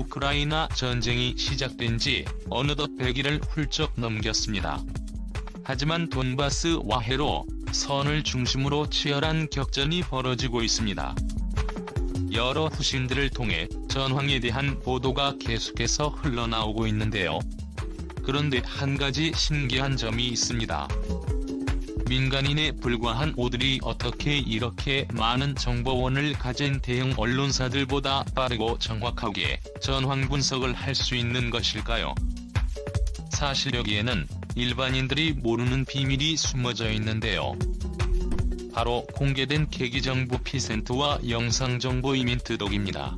우크라이나 전쟁이 시작된 지 어느덧 100일을 훌쩍 넘겼습니다. 하지만 돈바스 화해로 선을 중심으로 치열한 격전이 벌어지고 있습니다. 여러 후신들을 통해 전황에 대한 보도가 계속해서 흘러나오고 있는데요. 그런데 한 가지 신기한 점이 있습니다. 민간인에 불과한 오들이 어떻게 이렇게 많은 정보원을 가진 대형 언론사들보다 빠르고 정확하게 전황 분석을 할 수 있는 것일까요? 사실 여기에는 일반인들이 모르는 비밀이 숨어져 있는데요. 바로 공개된 계기정보 피센트와 영상정보 이민트독입니다.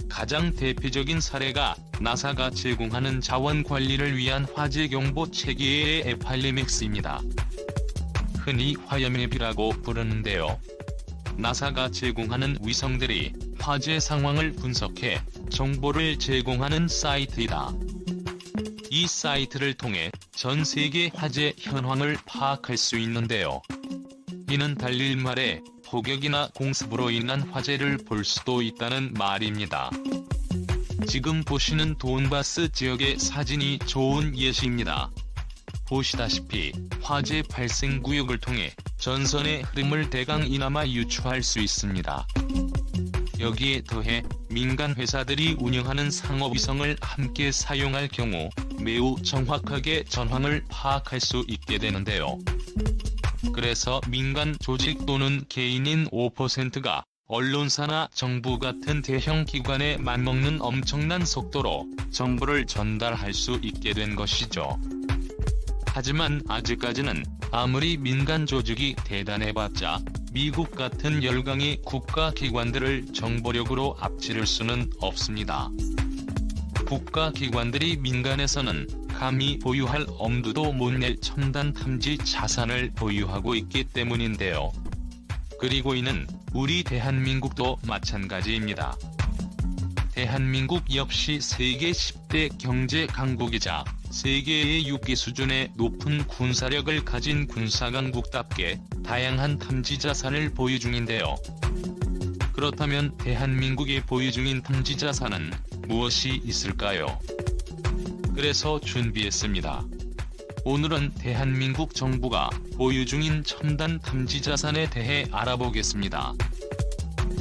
가장 대표적인 사례가 나사가 제공하는 자원 관리를 위한 화재 경보 체계의 에팔리맥스입니다. 흔히 화염앱이라고 부르는데요. 나사가 제공하는 위성들이 화재 상황을 분석해 정보를 제공하는 사이트이다. 이 사이트를 통해 전 세계 화재 현황을 파악할 수 있는데요. 이는 달리 말에 폭격이나 공습으로 인한 화재를 볼 수도 있다는 말입니다. 지금 보시는 돈바스 지역의 사진이 좋은 예시입니다. 보시다시피 화재 발생 구역을 통해 전선의 흐름을 대강 이나마 유추할 수 있습니다. 여기에 더해 민간 회사들이 운영하는 상업위성을 함께 사용할 경우 매우 정확하게 전황을 파악할 수 있게 되는데요. 그래서 민간 조직 또는 개인인 5%가 언론사나 정부 같은 대형 기관에 맞먹는 엄청난 속도로 정보를 전달할 수 있게 된 것이죠. 하지만 아직까지는 아무리 민간 조직이 대단해봤자 미국 같은 열강의 국가기관들을 정보력으로 앞지를 수는 없습니다. 국가기관들이 민간에서는 감히 보유할 엄두도 못 낼 첨단 탐지 자산을 보유하고 있기 때문인데요. 그리고 이는 우리 대한민국도 마찬가지입니다. 대한민국 역시 세계 10대 경제 강국이자 세계의 6위 수준의 높은 군사력을 가진 군사강국답게 다양한 탐지 자산을 보유 중인데요. 그렇다면 대한민국이 보유 중인 탐지 자산은 무엇이 있을까요? 그래서 준비했습니다. 오늘은 대한민국 정부가 보유 중인 첨단 탐지 자산에 대해 알아보겠습니다.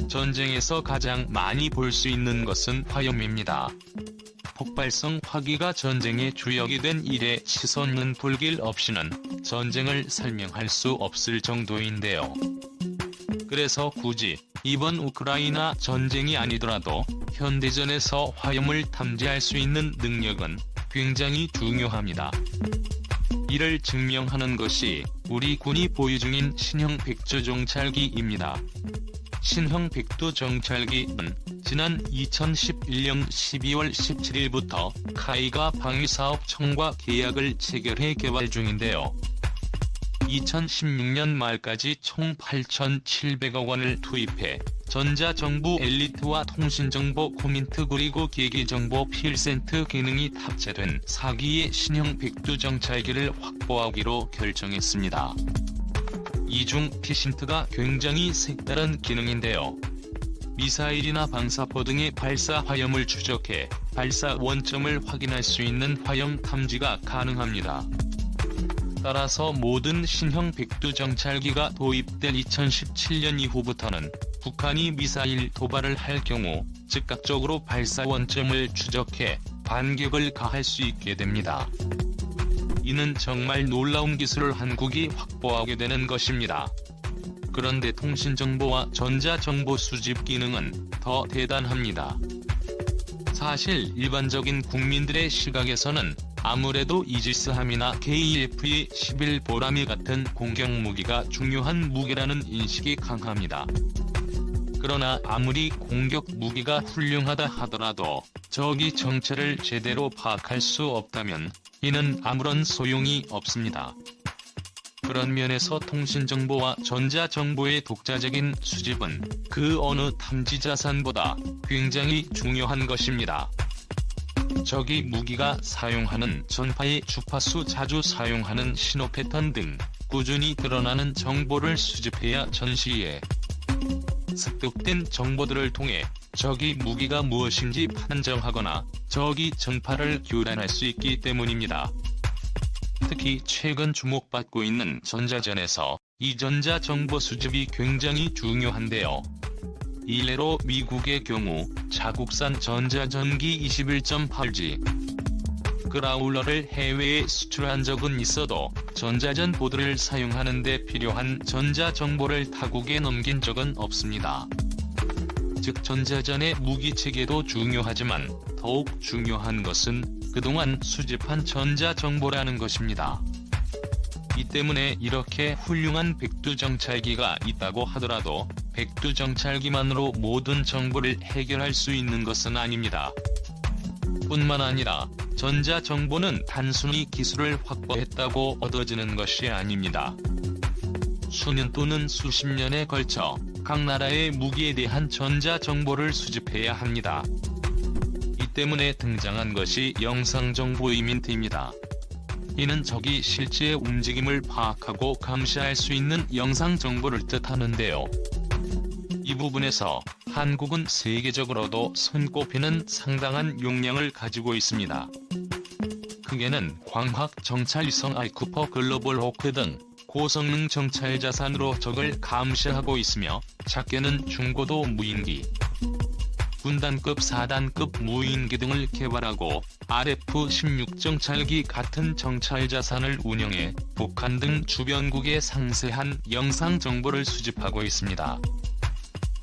전쟁에서 가장 많이 볼 수 있는 것은 화염입니다. 폭발성 화기가 전쟁의 주역이 된 이래 치솟는 불길 없이는 전쟁을 설명할 수 없을 정도인데요. 그래서 굳이 이번 우크라이나 전쟁이 아니더라도 현대전에서 화염을 탐지할 수 있는 능력은 굉장히 중요합니다. 이를 증명하는 것이 우리 군이 보유 중인 신형 백두 정찰기입니다. 신형 백두 정찰기는 지난 2011년 12월 17일부터 카이가 방위사업청과 계약을 체결해 개발 중인데요. 2016년 말까지 총 8,700억 원을 투입해 전자정부 엘리트와 통신정보 코민트 그리고 계기정보 필센트 기능이 탑재된 4기의 신형 백두 정찰기를 확보하기로 결정했습니다. 이 중 피신트가 굉장히 색다른 기능인데요. 미사일이나 방사포 등의 발사 화염을 추적해 발사 원점을 확인할 수 있는 화염 탐지가 가능합니다. 따라서 모든 신형 백두 정찰기가 도입된 2017년 이후부터는 북한이 미사일 도발을 할 경우 즉각적으로 발사 원점을 추적해 반격을 가할 수 있게 됩니다. 이는 정말 놀라운 기술을 한국이 확보하게 되는 것입니다. 그런데 통신정보와 전자정보 수집 기능은 더 대단합니다. 사실 일반적인 국민들의 시각에서는 아무래도 이지스함이나 KF-11 보라미 같은 공격무기가 중요한 무기라는 인식이 강합니다. 그러나 아무리 공격 무기가 훌륭하다 하더라도 적이 정체를 제대로 파악할 수 없다면 이는 아무런 소용이 없습니다. 그런 면에서 통신정보와 전자정보의 독자적인 수집은 그 어느 탐지자산보다 굉장히 중요한 것입니다. 적이 무기가 사용하는 전파의 주파수, 자주 사용하는 신호 패턴 등 꾸준히 드러나는 정보를 수집해야 전시에 습득된 정보들을 통해 적이 무기가 무엇인지 판정하거나 적이 전파를 교란할 수 있기 때문입니다. 특히 최근 주목받고 있는 전자전에서 이 전자정보 수집이 굉장히 중요한데요. 일례로 미국의 경우 자국산 전자전기 21.8G 그라울러를 해외에 수출한 적은 있어도 전자전 보드를 사용하는 데 필요한 전자정보를 타국에 넘긴 적은 없습니다. 즉 전자전의 무기체계도 중요하지만 더욱 중요한 것은 그동안 수집한 전자정보라는 것입니다. 이 때문에 이렇게 훌륭한 백두정찰기가 있다고 하더라도 백두정찰기만으로 모든 정보를 해결할 수 있는 것은 아닙니다. 뿐만 아니라 전자정보는 단순히 기술을 확보했다고 얻어지는 것이 아닙니다. 수년 또는 수십 년에 걸쳐 각 나라의 무기에 대한 전자정보를 수집해야 합니다. 이 때문에 등장한 것이 영상정보 이민트입니다. 이는 적이 실제 움직임을 파악하고 감시할 수 있는 영상정보를 뜻하는데요. 이 부분에서 한국은 세계적으로도 손꼽히는 상당한 역량을 가지고 있습니다. 크게는 광학 정찰위성 아이쿠퍼 글로벌 호크 등 고성능 정찰 자산으로 적을 감시하고 있으며 작게는 중고도 무인기, 군단급 4단급 무인기 등을 개발하고 RF-16 정찰기 같은 정찰 자산을 운영해 북한 등 주변국의 상세한 영상 정보를 수집하고 있습니다.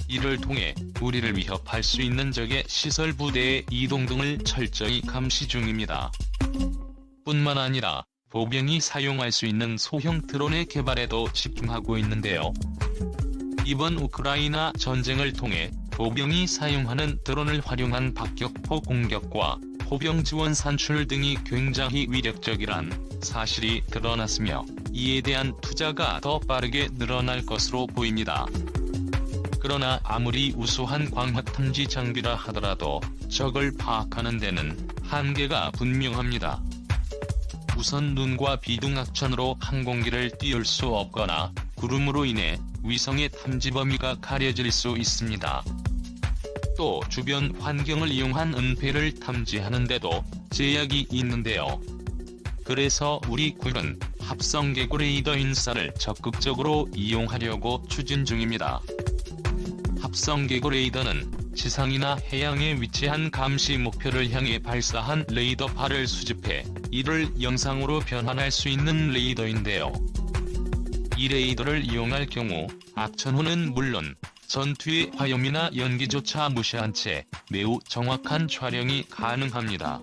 이를 통해 우리를 위협할 수 있는 적의 시설 부대의 이동 등을 철저히 감시 중입니다. 뿐만 아니라 보병이 사용할 수 있는 소형 드론의 개발에도 집중하고 있는데요. 이번 우크라이나 전쟁을 통해 보병이 사용하는 드론을 활용한 박격포 공격과 포병 지원 산출 등이 굉장히 위력적이란 사실이 드러났으며 이에 대한 투자가 더 빠르게 늘어날 것으로 보입니다. 그러나 아무리 우수한 광학탐지 장비라 하더라도 적을 파악하는 데는 한계가 분명합니다. 우선 눈과 비둥악천으로 항공기를 띄울 수 없거나 구름으로 인해 위성의 탐지 범위가 가려질 수 있습니다. 또 주변 환경을 이용한 은폐를 탐지하는데도 제약이 있는데요. 그래서 우리 군은 합성개구 레이더 인사를 적극적으로 이용하려고 추진 중입니다. 합성개구 레이더는 지상이나 해양에 위치한 감시 목표를 향해 발사한 레이더파를 수집해 이를 영상으로 변환할 수 있는 레이더인데요. 이 레이더를 이용할 경우 악천후는 물론 전투의 화염이나 연기조차 무시한 채 매우 정확한 촬영이 가능합니다.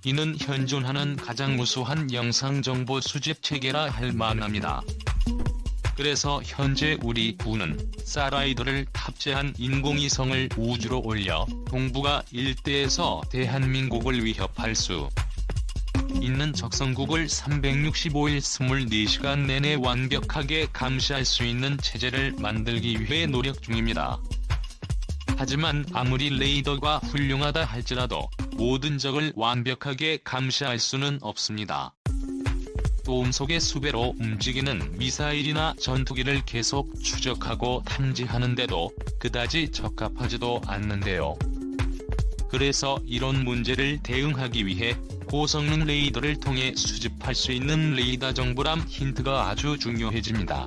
이는 현존하는 가장 우수한 영상정보 수집 체계라 할 만합니다. 그래서 현재 우리 군은 사라이더를 탑재한 인공위성을 우주로 올려 동북아 일대에서 대한민국을 위협할 수 있는 적성국을 365일 24시간 내내 완벽하게 감시할 수 있는 체제를 만들기 위해 노력 중입니다. 하지만 아무리 레이더가 훌륭하다 할지라도 모든 적을 완벽하게 감시할 수는 없습니다. 또 음속의 수배로 움직이는 미사일이나 전투기를 계속 추적하고 탐지하는데도 그다지 적합하지도 않는데요. 그래서 이런 문제를 대응하기 위해 고성능 레이더를 통해 수집할 수 있는 레이더 정보람 힌트가 아주 중요해집니다.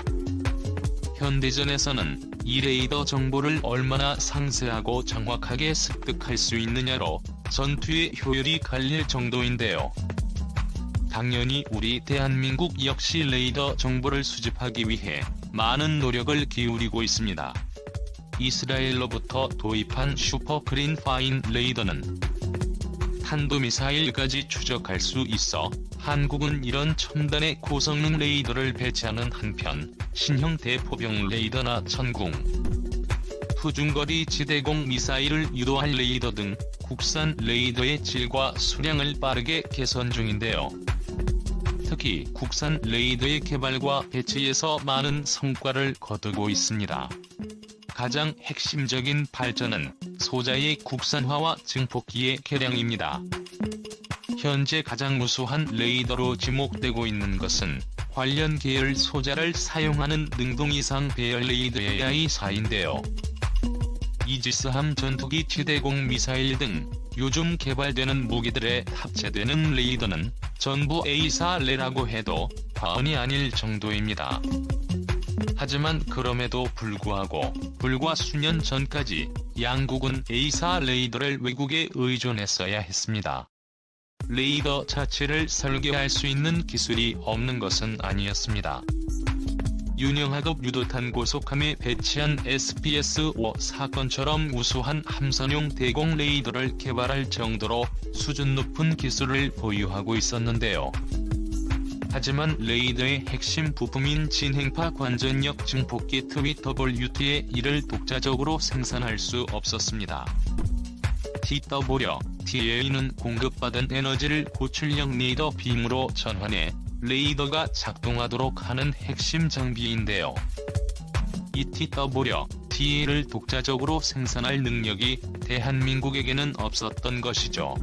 현대전에서는 이 레이더 정보를 얼마나 상세하고 정확하게 습득할 수 있느냐로 전투의 효율이 갈릴 정도인데요. 당연히 우리 대한민국 역시 레이더 정보를 수집하기 위해 많은 노력을 기울이고 있습니다. 이스라엘로부터 도입한 슈퍼 그린 파인 레이더는 탄도미사일까지 추적할 수 있어 한국은 이런 첨단의 고성능 레이더를 배치하는 한편 신형 대포병 레이더나 천궁, 투중거리 지대공 미사일을 유도할 레이더 등 국산 레이더의 질과 수량을 빠르게 개선 중인데요. 특히 국산 레이더의 개발과 배치에서 많은 성과를 거두고 있습니다. 가장 핵심적인 발전은 소자의 국산화와 증폭기의 개량입니다. 현재 가장 우수한 레이더로 지목되고 있는 것은 관련 계열 소자를 사용하는 능동이상 배열 레이더 AI4인데요. 이지스함 전투기 지대공 미사일 등 요즘 개발되는 무기들에 탑재되는 레이더는 전부 A사례라고 해도 과언이 아닐 정도입니다. 하지만 그럼에도 불구하고 불과 수년 전까지 양국은 A사 레이더를 외국에 의존했어야 했습니다. 레이더 자체를 설계할 수 있는 기술이 없는 것은 아니었습니다. 윤영하급 유도탄 고속함에 배치한 SPS-5 사건처럼 우수한 함선용 대공 레이더를 개발할 정도로 수준 높은 기술을 보유하고 있었는데요. 하지만 레이더의 핵심 부품인 진행파 관전력 증폭기 TWT에 이를 독자적으로 생산할 수 없었습니다. TWTA는 공급받은 에너지를 고출력 레이더 빔으로 전환해 레이더가 작동하도록 하는 핵심 장비인데요. 이 TWTA를 독자적으로 생산할 능력이 대한민국에게는 없었던 것이죠.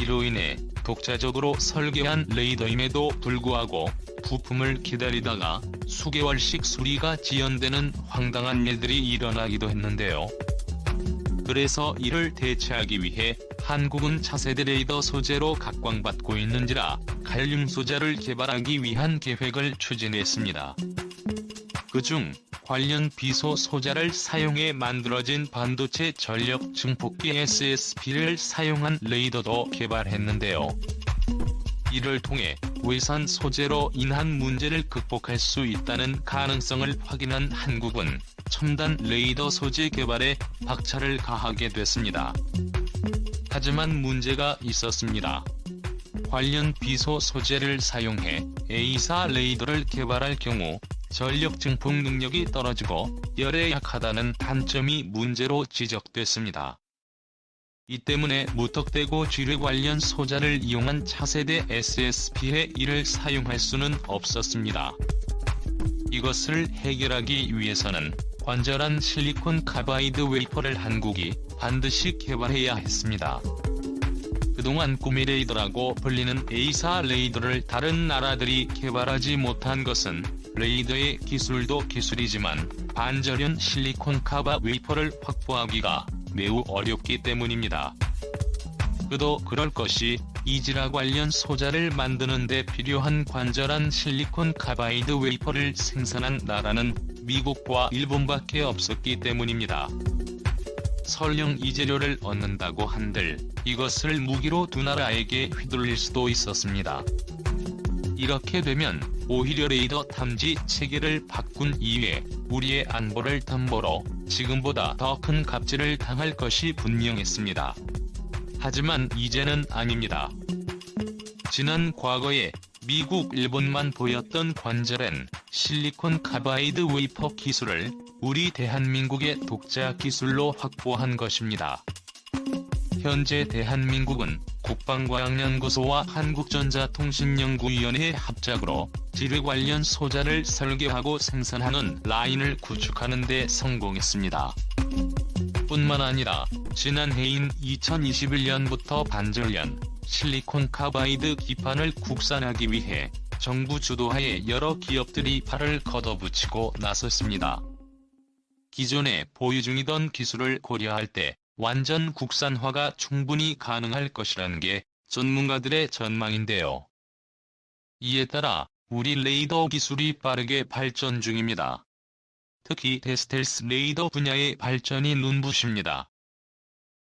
이로 인해 독자적으로 설계한 레이더임에도 불구하고 부품을 기다리다가 수개월씩 수리가 지연되는 황당한 일들이 일어나기도 했는데요. 그래서 이를 대체하기 위해 한국은 차세대 레이더 소재로 각광받고 있는지라 갈륨 소재를 개발하기 위한 계획을 추진했습니다. 그중 관련 비소 소재를 사용해 만들어진 반도체 전력 증폭기 SSP를 사용한 레이더도 개발했는데요. 이를 통해 외산 소재로 인한 문제를 극복할 수 있다는 가능성을 확인한 한국은 첨단 레이더 소재 개발에 박차를 가하게 됐습니다. 하지만 문제가 있었습니다. 관련 비소 소재를 사용해 A사 레이더를 개발할 경우 전력 증폭 능력이 떨어지고 열에 약하다는 단점이 문제로 지적됐습니다. 이 때문에 무턱대고 지뢰 관련 소재를 이용한 차세대 SSP에 이를 사용할 수는 없었습니다. 이것을 해결하기 위해서는 관절한 실리콘 카바이드 웨이퍼를 한국이 반드시 개발해야 했습니다. 그동안 꿈의 레이더라고 불리는 A사 레이더를 다른 나라들이 개발하지 못한 것은 레이더의 기술도 기술이지만 반절연 실리콘 카바 웨이퍼를 확보하기가 매우 어렵기 때문입니다. 그도 그럴 것이 이지라 관련 소재를 만드는 데 필요한 관절한 실리콘 카바이드 웨이퍼를 생산한 나라는 미국과 일본밖에 없었기 때문입니다. 설령 이 재료를 얻는다고 한들 이것을 무기로 두 나라에게 휘둘릴 수도 있었습니다. 이렇게 되면 오히려 레이더 탐지 체계를 바꾼 이후에 우리의 안보를 담보로 지금보다 더 큰 갑질을 당할 것이 분명했습니다. 하지만 이제는 아닙니다. 지난 과거에 미국, 일본만 보였던 관절엔 실리콘 카바이드 웨이퍼 기술을 우리 대한민국의 독자 기술로 확보한 것입니다. 현재 대한민국은 국방과학연구소와 한국전자통신연구위원회 합작으로 지뢰 관련 소재를 설계하고 생산하는 라인을 구축하는 데 성공했습니다. 뿐만 아니라 지난해인 2021년부터 반절연 실리콘 카바이드 기판을 국산하기 위해 정부 주도하에 여러 기업들이 팔을 걷어붙이고 나섰습니다. 기존에 보유 중이던 기술을 고려할 때 완전 국산화가 충분히 가능할 것이라는 게 전문가들의 전망인데요. 이에 따라 우리 레이더 기술이 빠르게 발전 중입니다. 특히 대스텔스 레이더 분야의 발전이 눈부십니다.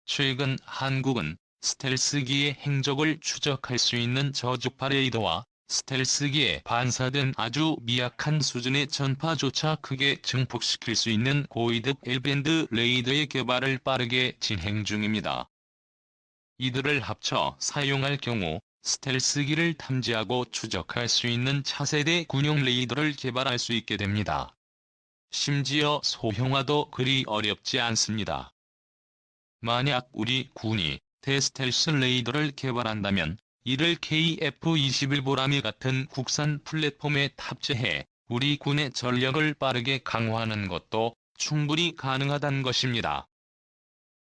최근 한국은 스텔스기의 행적을 추적할 수 있는 저주파 레이더와 스텔스기에 반사된 아주 미약한 수준의 전파조차 크게 증폭시킬 수 있는 고이득 L밴드 레이더의 개발을 빠르게 진행 중입니다. 이들을 합쳐 사용할 경우 스텔스기를 탐지하고 추적할 수 있는 차세대 군용 레이더를 개발할 수 있게 됩니다. 심지어 소형화도 그리 어렵지 않습니다. 만약 우리 군이 대스텔스 레이더를 개발한다면 이를 KF-21 보라미 같은 국산 플랫폼에 탑재해 우리 군의 전력을 빠르게 강화하는 것도 충분히 가능하다는 것입니다.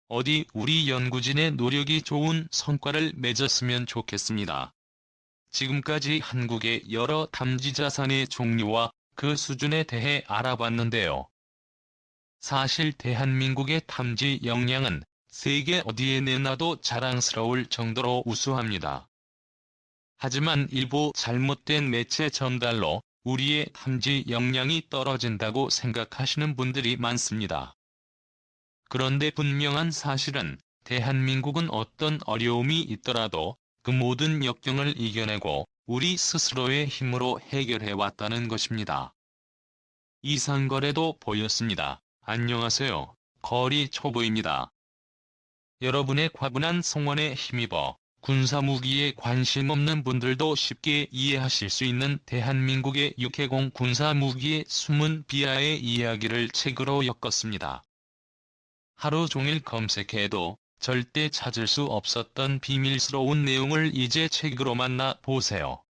어디 우리 연구진의 노력이 좋은 성과를 맺었으면 좋겠습니다. 지금까지 한국의 여러 탐지 자산의 종류와 그 수준에 대해 알아봤는데요. 사실 대한민국의 탐지 역량은 세계 어디에 내놔도 자랑스러울 정도로 우수합니다. 하지만 일부 잘못된 매체 전달로 우리의 탐지 역량이 떨어진다고 생각하시는 분들이 많습니다. 그런데 분명한 사실은 대한민국은 어떤 어려움이 있더라도 그 모든 역경을 이겨내고 우리 스스로의 힘으로 해결해왔다는 것입니다. 이상거래도 보였습니다. 안녕하세요. 거리 초보입니다. 여러분의 과분한 성원에 힘입어 군사무기에 관심 없는 분들도 쉽게 이해하실 수 있는 대한민국의 육해공 군사무기의 숨은 비하의 이야기를 책으로 엮었습니다. 하루 종일 검색해도 절대 찾을 수 없었던 비밀스러운 내용을 이제 책으로 만나 보세요.